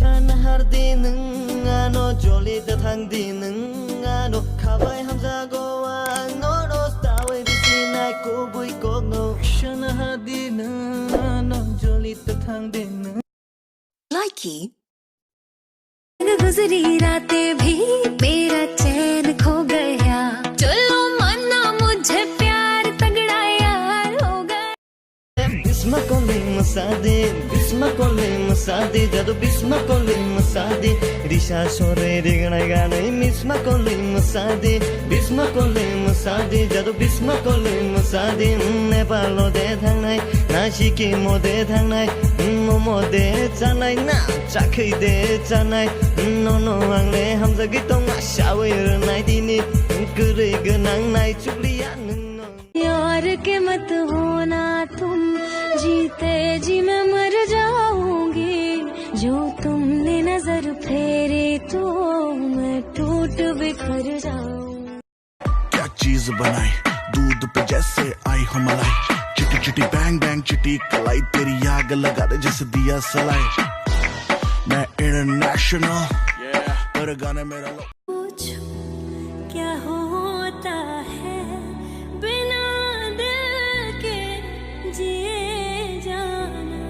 सान हारदि नोंआनो जलिदा थांदि नोंआनो खाबाय हामजागौ आंनो रस्तावै बिसिनाय गुबै गगनो सान हारदि नोंआनो जलिदा थांदि नों लाइकी गुजरी रातें भी मेरा चैन खो गया चलो मना मुझे प्यार तगड़ा यार हो गया Bisma calling masadi jadu bisma calling masadi risha sore rignai ganai bisma calling masadi jadu bisma calling masadi nepalo de thangnai nashiki mo de thangnai mo de chanai na chakhai de chanai no angle hamjagi tonga shawai nai dini gurai gonang nai chukliya यार के मत होना तुम जीते जी मैं मर जाऊंगी जो तुमने नजर फेरे तो मैं टूट बिखर जाऊं क्या चीज बनाई दूध पे जैसे आई हो मलाई चिटी चिटी बैंग बैंग चिटी कलाई तेरी आग लगा दे जैसे दिया सलाई मैं इंटरनेशनल पर गाने मेरा क्या होता है बिना दिल के जिए जाना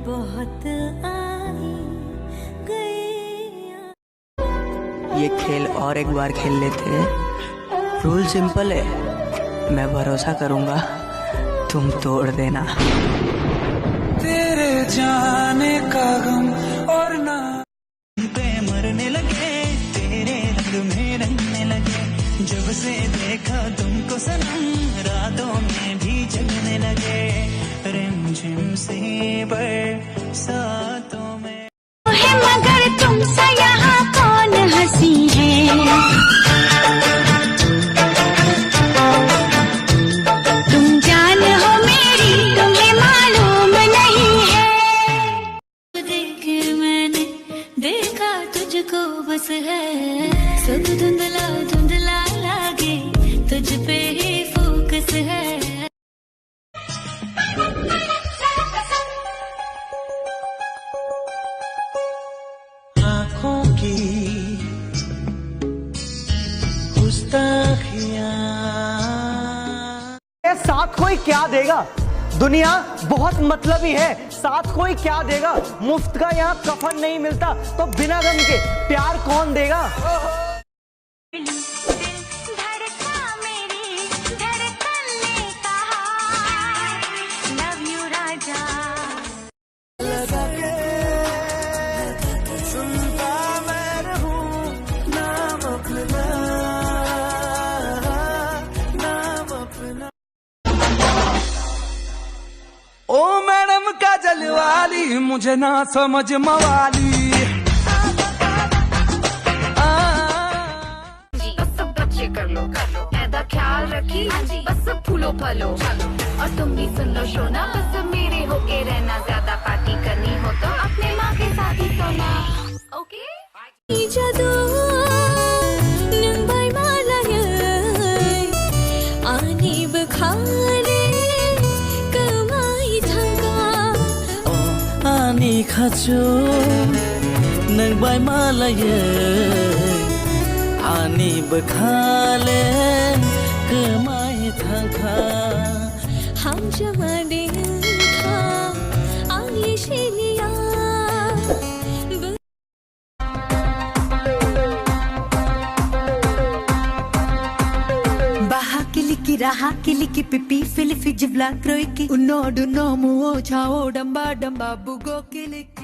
बहुत आई गई। ये खेल और एक बार खेल लेते हैं। रूल सिंपल है, मैं भरोसा करूंगा, तुम तोड़ देना। तेरे जाने का गम और ना पे मरने लगे तेरे रंग में रंगने लगे जब से देखा तुमको सनम रातों में भी जगने लगे रिमझिम से बरसातों में मगर तुमसे यहाँ कौन हंसी है तुम जान हो मेरी तुम्हें मालूम नहीं है देख मैंने देखा तुझको बस है सब धुंधला धुंधला लागे तुझ पे ही फोकस है आँखों की गुस्ताखियाँ साथ कोई क्या देगा दुनिया बहुत मतलबी है साथ कोई क्या देगा मुफ्त का यहाँ कफन नहीं मिलता तो बिना गम के प्यार कौन देगा ओ मैडम काजल वाली मुझे ना समझ मवाली बस सब बच्चे कर लो ऐदा ख्याल रखी बस फूलो फलो और तुम भी सुन लो शोना बस मेरे होके रहना ज्यादा पार्टी करनी हो तो अपने माँ के साथ ही सोना ओके जादू नंबर मालाय आनी बखारे कमाई थांगा आनी खाचो नों बाय मालायो आनी बखाले कमाई थांखा हम जमा देखा आगे शेलिया Kiliki raha kiliki pipi fili fijibla kroiki uno duno muo chao damba damba bugo kiliki